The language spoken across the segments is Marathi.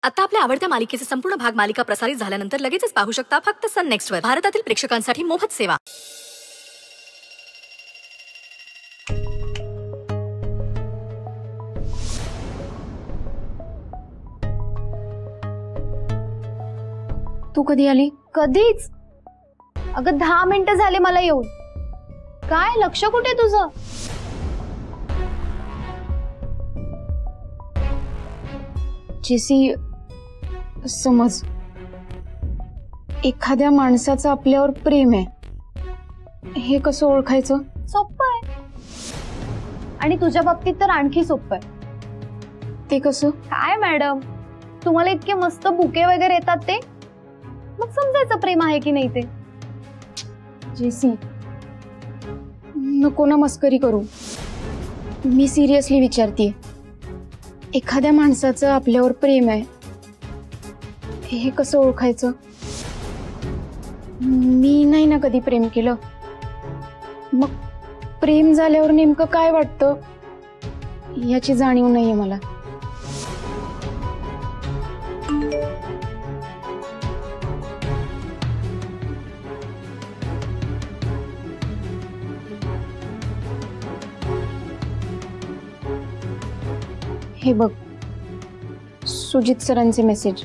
आता आपल्या आवडत्या मालिकेचे संपूर्ण भाग मालिका प्रसारित झाल्यानंतर लगेचच पाहू शकता फक्त सन नेक्स्ट वर. भारतातील प्रेक्षकांसाठी मोफत सेवा. तू कधी आली? कधीच. अगं 10 मिनिटं झाले मला येऊन. काय लक्ष कुठे तुझं? जेसी, समज एखाद्या माणसाचं आपल्यावर प्रेम आहे, हे कसं ओळखायचं? सोपं आहे. आणि तुझ्या बाबतीत तर आणखी सोपं आहे. ते कसं? काय मॅडम, तुम्हाला इतके मस्त बुके वगैरे येतात ते, मग समजायचं प्रेम आहे की नाही ते. जेसी, नको ना मस्करी करू. मी सिरियसली विचारतीये. एखाद्या माणसाचं आपल्यावर प्रेम आहे, हे कसं ओळखायचं? मी नाही ना कधी प्रेम केलं. मग प्रेम झाल्यावर नेमकं काय वाटतं याची जाणीव नाहीये मला. हे बघ, सुजित सरांचे मेसेज.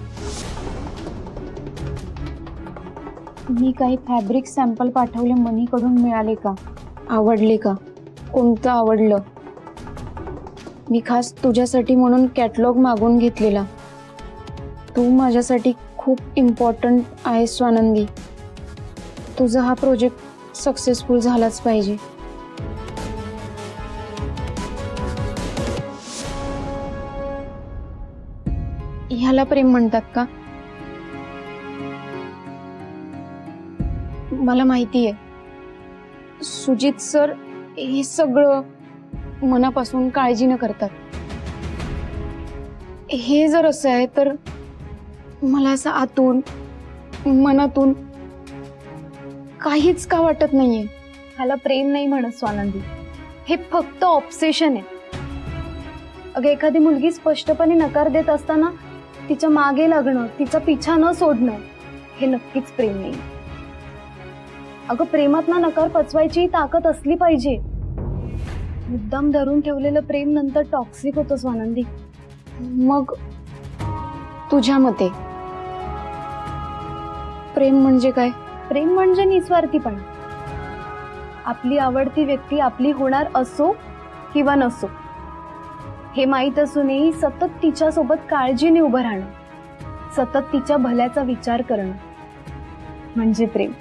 मी काही फॅब्रिक सॅम्पल पाठवले, मनीकडून मिळाले का? आवडले का? कोणतं आवडलं? मी खास तुझ्यासाठी म्हणून कॅटलॉग मागून घेतलेला. तू माझ्यासाठी खूप इम्पॉर्टंट आहे स्वानंदी. तुझा हा प्रोजेक्ट सक्सेसफुल झालाच पाहिजे. ह्याला प्रेम म्हणतात का? मला माहिती आहे सुजित सर हे सगळं मनापासून काळजीनं करतात. हे जर असं आहे तर मला असं आतून मनातून काहीच का वाटत नाहीये. ह्याला प्रेम नाही म्हणत स्वानंदी, हे फक्त ऑब्सेशन आहे. अगं एखादी मुलगी स्पष्टपणे नकार देत असताना तिच्या मागे लागणं, तिचा पिछा न सोडणं, हे नक्कीच प्रेम नाही. अगं प्रेमात ना नकार पचवायची ताकद असली पाहिजे. मुद्दाम धरून ठेवलेलं प्रेम नंतर टॉक्सिक होतं स्वानंदी. मग तुझ्या मते प्रेम म्हणजे काय? प्रेम म्हणजे निस्वार्थीपणा. आपली आवडती व्यक्ती आपली होणार असो किंवा नसो हे माहीत असूनही सतत तिच्या सोबत काळजीने उभं राहणं, सतत तिच्या भल्याचा विचार करणं म्हणजे प्रेम.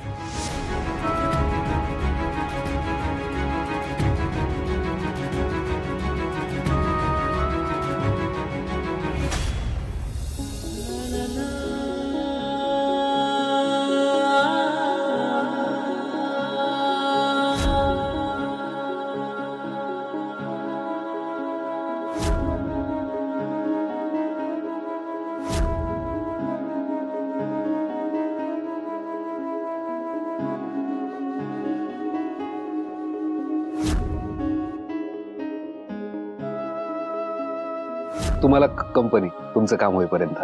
तुम्हाला कंपनी तुमचं काम होईपर्यंत.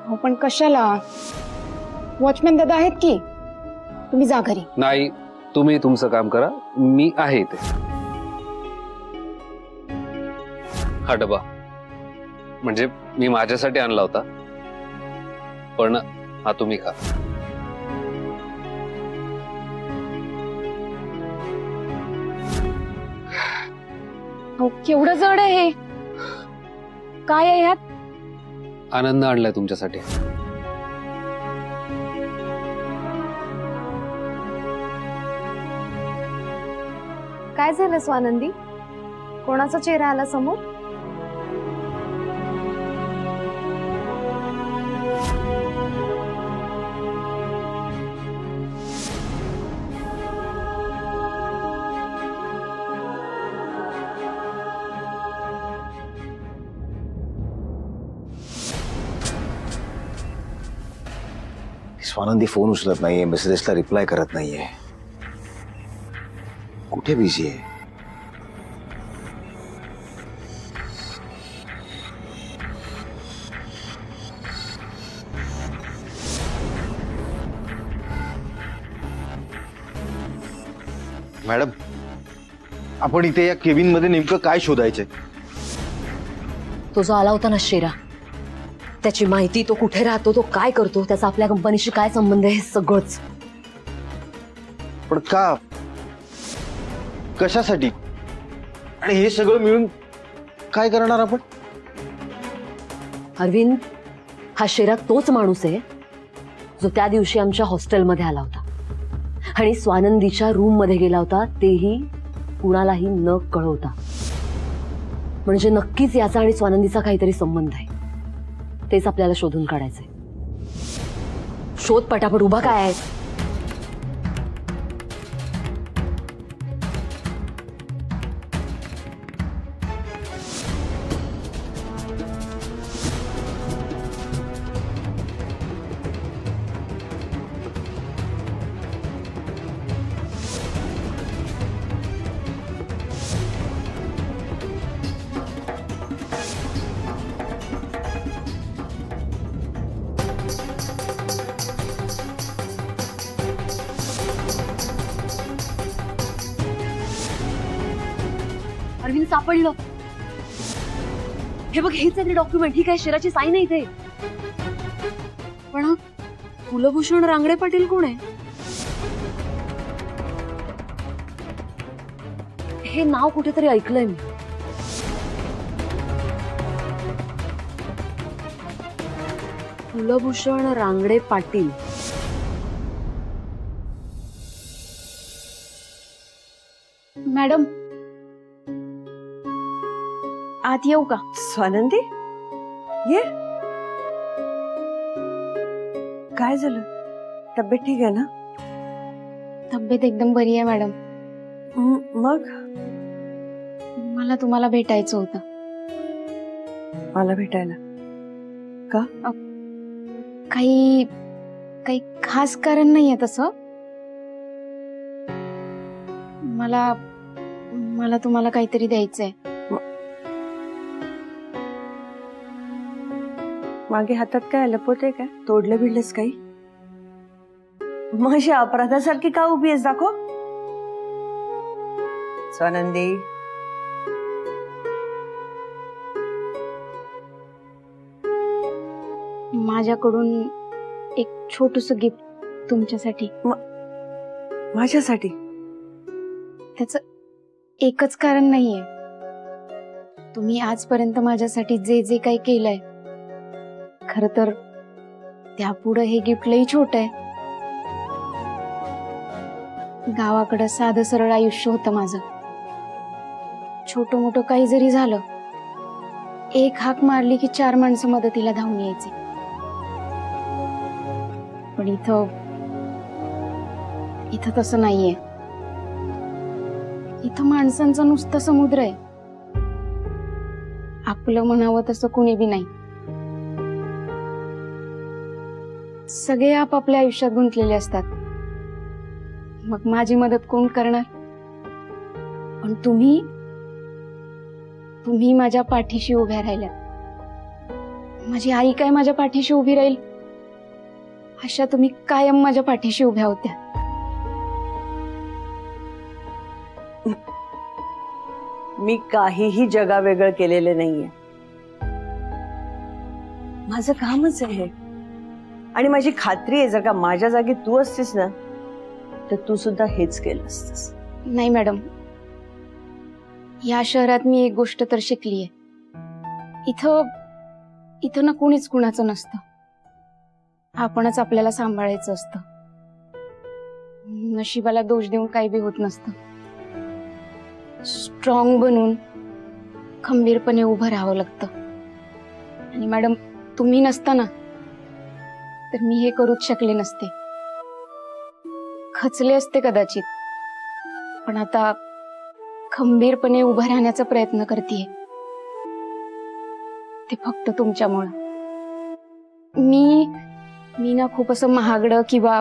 हो पण कशाला? वॉचमॅन दादा आहेत की, तुम्ही जा घरी. नाही, तुम्ही तुमचं काम करा, मी आहे इथे. हा डबा म्हणजे मी माझ्यासाठी आणला होता, पण हा तुम्ही खा. हो, केवढं जड आहे हे. काय आहे यात? आनंद आणलाय तुमच्यासाठी. काय झालं स्वानंदी? कोणाचा चेहरा आला समोर? स्वानंदी फोन उचलत नाहीये, मेसेजेसला रिप्लाय करत नाहीये. कुठे बिझी आहे? मॅडम, आपण इथे या केबिन मध्ये नेमकं काय शोधायचंय? तो जो आला होता ना शेरा, त्याची माहिती, तो कुठे राहतो, तो काय करतो, त्याचा आपल्या कंपनीशी काय संबंध आहे, हे सगळंच. पण का, कशासाठी, आणि हे सगळं मिळून काय करणार आपण? अरविंद, हा शेरा तोच माणूस आहे जो त्या दिवशी आमच्या हॉस्टेलमध्ये आला होता आणि स्वानंदीच्या रूम मध्ये गेला होता, तेही कुणालाही न कळवता. म्हणजे नक्कीच याचा आणि स्वानंदीचा काहीतरी संबंध आहे. तेच आपल्याला शोधून काढायचंय. शोध पटापट, उभा काय आहे? अरविंद, सापडलं. हे बघ, हेच आहे ते डॉक्युमेंट. ही काय शेराची साईन आहे इथे. पण कुलभूषण रांगडे पाटील कोण आहे? हे नाव कुठेतरी ऐकलंय मी. कुलभूषण रांगडे पाटील. मॅडम, आत येऊ का? स्वानंदी, ये. काय झालं? तब्येत ठीक आहे ना? तब्येत एकदम बरी आहे मॅडम. मग मला तुम्हाला भेटायचं होतं. मला भेटायला का? काही खास कारण नाहीये तसं. मला तुम्हाला काहीतरी द्यायचंय. मागे हातात काय लपवते काय? तोडलं बिडलंस काही? मग अशी अपराधासारखी का उभी आहेस? दाखव. स्वानंदी, माझ्याकडून एक छोटूस गिफ्ट तुमच्यासाठी. माझ्यासाठी? त्याच एकच कारण नाहीये. तुम्ही आजपर्यंत माझ्यासाठी जे जे काही केलंय, खर तर त्यापुढे हे गिफ्ट लई छोट आहे. गावाकडं साधं सरळ आयुष्य होतं माझं. छोटं मोठं काही जरी झालं, एक हाक मारली की 4 माणसं मदतीला धावून यायचे. पण इथं तसं नाहीये. इथं माणसांचा नुसता समुद्र आहे. आपलं म्हणावं तसं कुणी बी नाही. सगळे आपापल्या आयुष्यात गुंतलेले असतात. मग माझी मदत कोण करणार? पण तुम्ही माझ्या पाठीशी उभ्या राहिल्या. माझी आई काय माझ्या पाठीशी उभी राहील, अशा तुम्ही कायम माझ्या पाठीशी उभ्या होत्या. मी काहीही जगावेगळं केलेलं नाहीये. माझं कामच आहे आणि माझी खात्री आहे, जर का माझ्या जागी तू असतीस ना, तर तू सुद्धा हेच केलं असतंस. नाही मॅडम, या शहरात मी एक गोष्ट तर शिकलीये. इथं ना कुणीच कुणाचं नसतं. आपणच आपल्याला सांभाळायचं असतं. नशिबाला दोष देऊन काही बी होत नसतं. स्ट्रॉंग बनून खंबीरपणे उभं राहावं लागतं. आणि मॅडम, तुम्ही नसताना तर मी हे करूच शकले नसते. खचले असते कदाचित, पण आता खंबीरपणे उभं राहण्याचा प्रयत्न करतेय. ते फक्त तुमच्यामुळं. मी ना खूप असं महागडं किंवा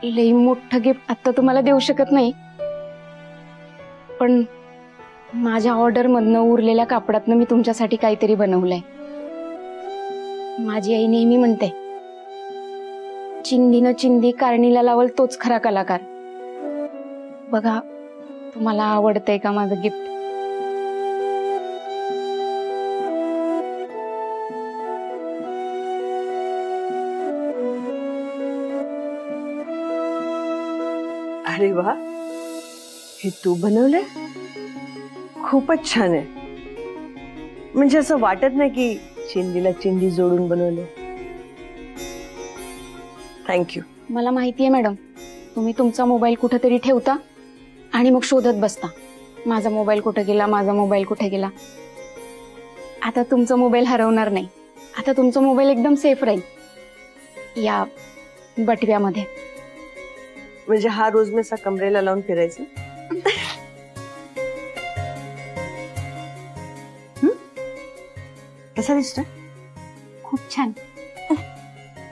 लई मोठं गिफ्ट आता तुम्हाला देऊ शकत नाही. पण माझ्या ऑर्डर मधनं उरलेल्या कापडातनं मी तुमच्यासाठी काहीतरी बनवलंय. माझी आई नेहमी म्हणते, चिंधीनं चिंधी कारणीला लावल तोच खरा कलाकार. बघा, तुम्हाला आवडतंय का माझं गिफ्ट? अरे वा, हे तू बनवलंय? खूपच छान आहे. म्हणजे असं वाटत नाही की चिंदीला चिंदी जोडून बनवलं. थँक्यू. मला माहितीये मॅडम, तुम्ही तुमचा मोबाईल कुठेतरी ठेवता आणि मग शोधत बसता, माझा मोबाईल कुठे गेला, माझा मोबाईल कुठे गेला. आता तुमचा मोबाईल हरवणार नाही. आता तुमचा मोबाईल एकदम सेफ राहील या बटव्यामध्ये. म्हणजे हा रोज मी असा कमरेला लावून फिरायचं? कसा दिसतोय? खूप छान.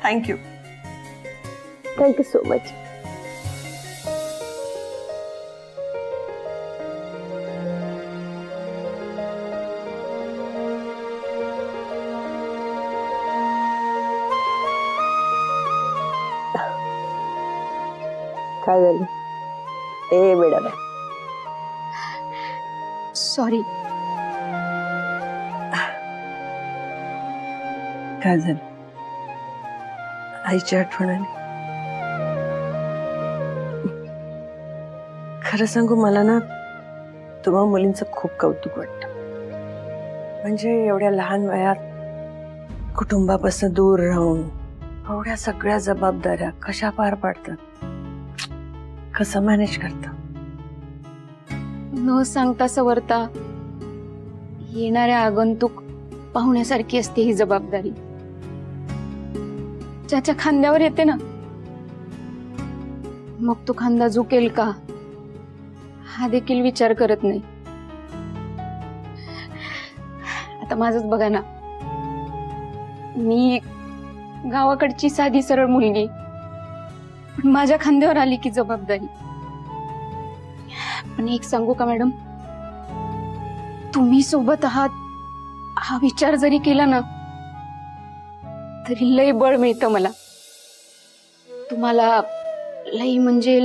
थँक्यू. Thank you so much. काय झालं? ए मॅडम, सॉरी. काय झालं? आईची आठवण आली? खरं सांगू, मला ना तुम्हा मुलींचं खूप कौतुक वाटतं. म्हणजे एवढ्या लहान वयात कुटुंबापासून दूर राहून एवढ्या सगळ्या जबाबदाऱ्या कशा पार पाडतात, कसं मॅनेज करता? न सांगता सवरता येणाऱ्या आगंतुक पाहुण्यासारखी असते ही जबाबदारी. ज्याच्या खांद्यावर येते ना, मग तो खांदा झुकेल का हा देखील विचार करत नाही. आता माझंच बघा ना, मी गावाकडची साधी सरळ मुलगी, पण माझ्या खांद्यावर आली की जबाबदारी. पण एक सांगू का मॅडम, तुम्ही सोबत आहात हा विचार जरी केला ना तरी लय बळ मिळतं मला. तुम्हाला लई म्हणजे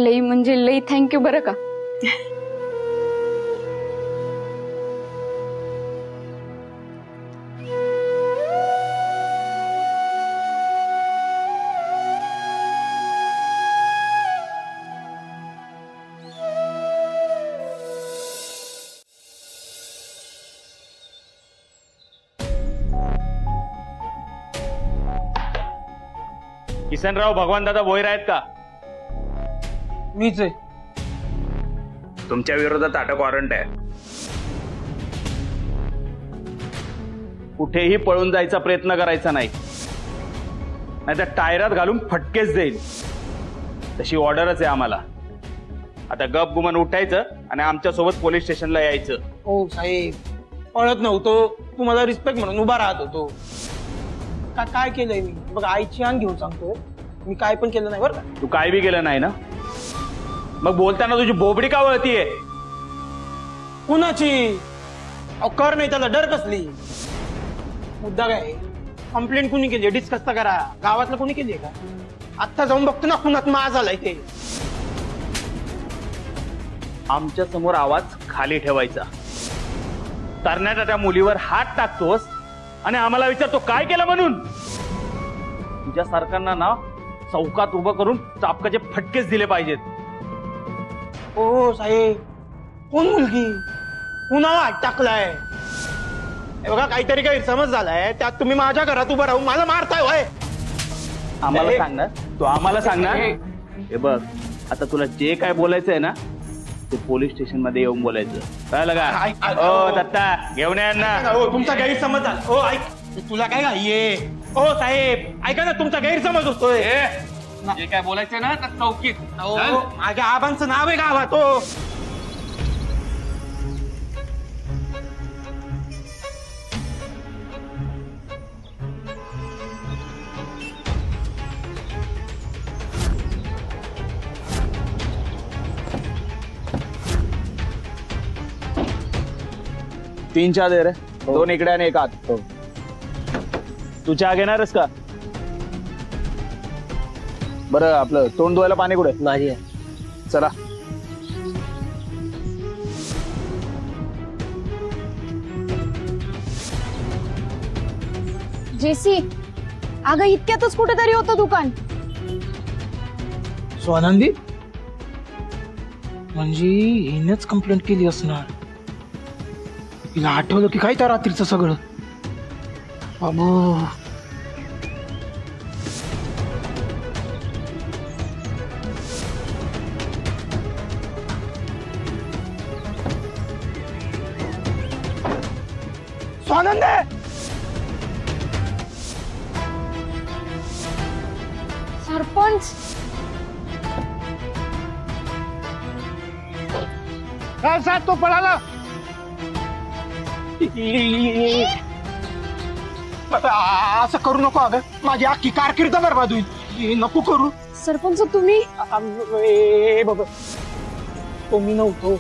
लई थँक्यू बरं का. किसनराव भगवान दादा भोईर आहेत का? मीच आहे. तुमच्या विरोधात अटक वॉरंट आहे. कुठेही पळून जायचा प्रयत्न करायचा नाही, नाहीतर टायरात घालून फटकेच देईल. तशी ऑर्डरच आहे आम्हाला. आता गप गुमान उठायचं आणि आमच्या सोबत पोलीस स्टेशनला यायचं. हो साहेब, पळत नव्हतो, तुम्हाला रिस्पेक्ट म्हणून उभा राहत होतो. काय केलंय मी? बघ, आईची आण घेऊन सांगतो, मी काय पण केलं नाही बरं का. तू काय बी केलं नाही ना, मग बोलताना तुझी बोबडी का वळतीये? कुणाची? कर नाही त्याला डर कसली? मुद्दा काय? कंप्लेंट कुणी केली? डिस्कस तर करा. गावातलं कुणी केली का? आत्ता जाऊन बघतो ना कुणात माज आलाय ते. आमच्या समोर आवाज खाली ठेवायचा. तरण्याच्या त्या मुलीवर हात टाकतोस आणि आम्हाला विचारतो काय केलं म्हणून. तुझ्या सरकारना ना चौकात उभं करून चापकाचे फटकेच दिले पाहिजेत. हो साहेब, कोण मुलगी? कुणावर हात टाकलाय? बघा, काहीतरी गैरसमज झालाय, त्यात तुम्ही माझ्या घरात उभं राहून मला मारताय होय. आम्हाला सांगणार? तू आम्हाला सांगणार? हे बघ, आता तुला जे काय बोलायचंय ना ते पोलीस स्टेशन मध्ये येऊन बोलायचं, कळलं का? ओ दत्ता, घेऊन या ना. तुमचा गैरसमज झाला. हो ऐक, तुला काय घाईये? हो साहेब ऐका ना, तुमचा गैरसमज होतोय. जे काय बोलायचंय ना तर चौकीत. माझ्या आबांचं नाव आहे गावात. हो तीन चहा दे रे. दोन इकडे आणि एक आत. तू चहा घेणारस का? बरं, आपलं तोंड धुवायला पाणी कुठे? नाही. चला. जेसी, अगं इतक्यातच कुठेतरी होतं दुकान. स्वानंदी म्हणजे हिनेच कंप्लेंट केली असणार. तिला आठवलं की काय त्या रात्रीचं सगळं. बाबू स्वानंदे, सरपंच साथ तो पळाला. असं करू नको अगं, माझी अख्खी कारकीर्द बरबाद होईल. हे नको करू. सरपंच तुम्ही बाबा तो मी नव्हतो.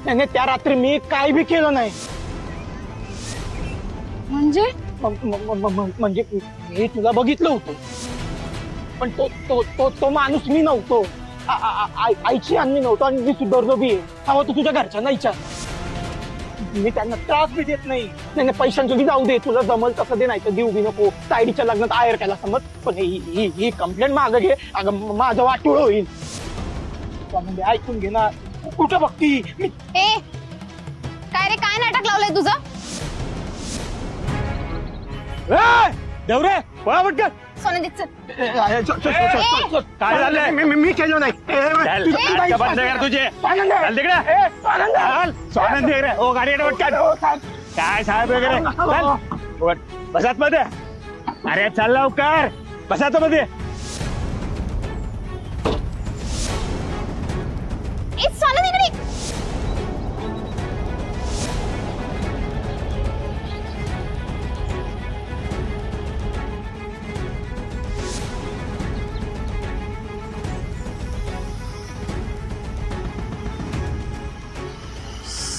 त्याने त्या रात्री मी काय बी केलं नाही. म्हणजे म्हणजे मी तुला बघितलं होतं, पण तो तो तो तो माणूस मी नव्हतो. आईची आणि मी नव्हतो, आणि मी सुधारलो बी आहे. हवं तू तुझ्या घरच्या नाहीच्या. मी त्यांना त्रास बी देत नाही. त्यांना पैशांचं बी जाऊ दे, तुला जमल तसं दे, नाही तर देऊ बी नको. तायडीच्या लग्नात आयर केला समज, पण ही कंप्लेंट मागं घे. अगं माझं वाटोळ होईल. म्हणजे ऐकून घे ना. कुठं बघती मी. ए काय रे, काय नाटक लावलंय तुझं? देवरे पळा पटकन. स्वानंदी चल. काय झालंय? मी केलं नाही. बंद कर तुझे. स्वानंदी ओ गाडी काय साहेब वगैरे चल बसात मध्ये. अरे चल लवकर बसात मध्ये. स्वानंदी इकडे.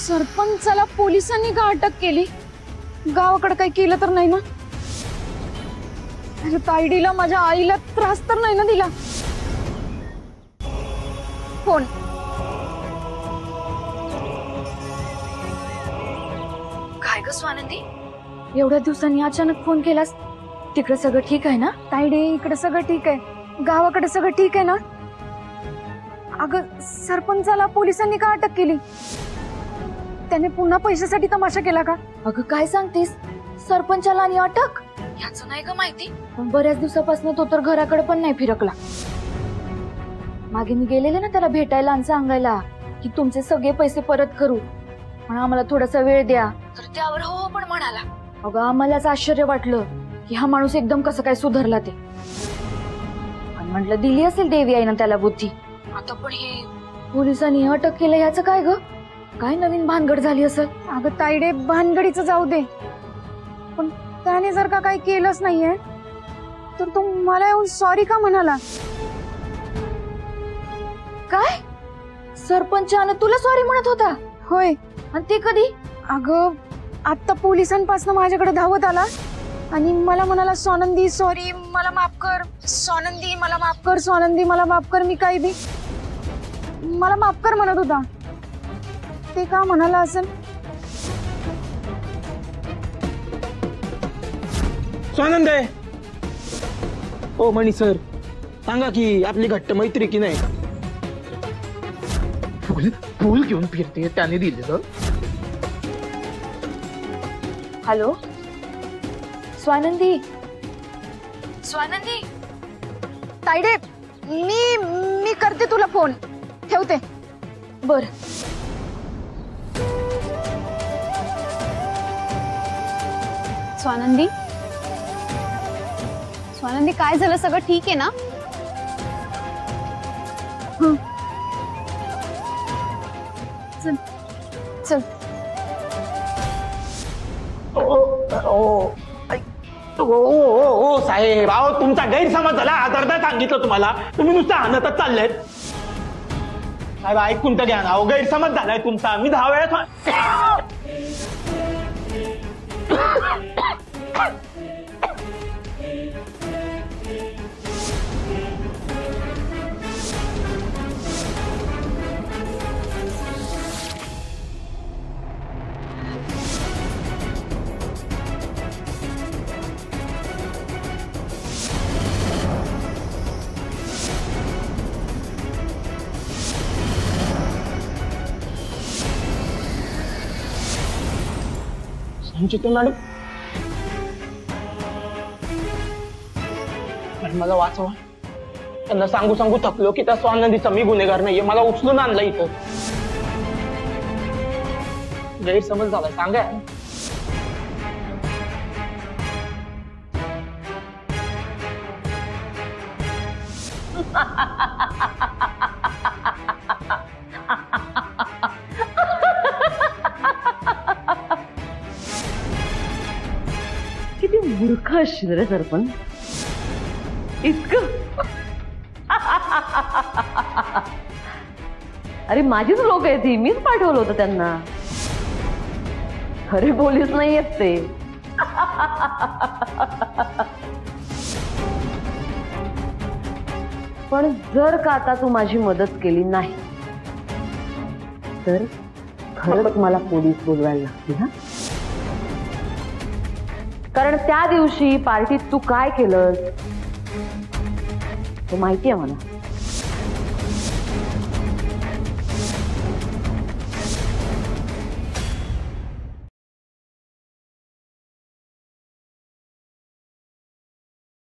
सरपंचाला पोलिसांनी का अटक केली? गावाकडे काही केलं तर नाही ना? अरे तायडीला, माझ्या आईला त्रास तर नाही ना दिला? फोन. काय ग स्वानंदी, एवढ्या दिवसांनी अचानक फोन केलास? तिकडे सगळं ठीक आहे ना? तायडे इकडे सगळं ठीक आहे, गावाकडे सगळं ठीक आहे ना? अगं सरपंचाला पोलिसांनी का अटक केली? त्याने पुन्हा पैशासाठी तमाशा केला का? अगं काय सांगतेस, सरपंचाला आणि अटक? याचं नाही का माहिती? पण बऱ्याच दिवसापासून तो तर घराकडे पण नाही फिरकला. मागे मी गेलेले ना त्याला भेटायला आणि सांगायला की तुमचे सगळे पैसे परत करू, पण आम्हाला थोडासा वेळ द्या. तर त्यावर हो पण म्हणाला. अगं आम्हालाच आश्चर्य वाटलं की हा माणूस एकदम कसं काय सुधारला ते. पण म्हटलं दिली असेल देवी आईनं त्याला बुद्धी. आता पण हे पोलिसांनी अटक केलं, याचं काय ग? काय नवीन भानगड झाली असेल? अगं तायडे, भानगडीचं जाऊ दे, पण त्याने जर का काही केलंच नाहीये तर तो मला येऊन सॉरी का म्हणाला? काय सरपंचानं तुला सॉरी म्हणत होता? होय. आणि ते कधी? अगं आता पोलिसांपासून माझ्याकडे धावत आला आणि मला म्हणाला, स्वानंदी सॉरी, मला माफ कर. स्वानंदी मला माफ कर, स्वानंदी मला माफ कर. मी काही बी मला माफ कर म्हणत होता. ते का म्हणाला असेल? स्वानंदे ओ मणी सर, सांगा की आपली घट्ट मैत्री की नाही? फुल घेऊन फिरते, त्याने दिलेलं. हॅलो स्वानंदी. स्वानंदी तायडे, मी करते तुला फोन. ठेवते. बर. स्वानंदी, स्वानंदी काय झालं? सगळं ठीक आहे ना? चल चल. ओ साहेब, अहो तुमचा गैरसमज झाला. अर्धा सांगितलं तुम्हाला, तुम्ही नुसतं आणतच चाललेत. साहेब ऐकून तर घ्या ना. अहो गैरसमज झालाय तुमचा. मी 10 वेळा चित्र मॅडम मला वाचवा. त्यांना सांगू सांगू थकलो की त्या स्वानंदीचा मी गुन्हेगार नाहीये. मला उचलून आणलं इथं. गैरसमज झाला सांगा. किती मूर्ख असशील रे सरपंच. इतकं अरे माझीच लोक आहेत ही. मीच पाठवलं होतं त्यांना. खरे पोलीस नाही आहेत ते. पण जर का आता तू माझी मदत केली नाही तर खरंच मला पोलीस बोलवायला लागतील. हा, कारण त्या दिवशी पार्टीत तू काय केलंस ते माहिती आहे मला.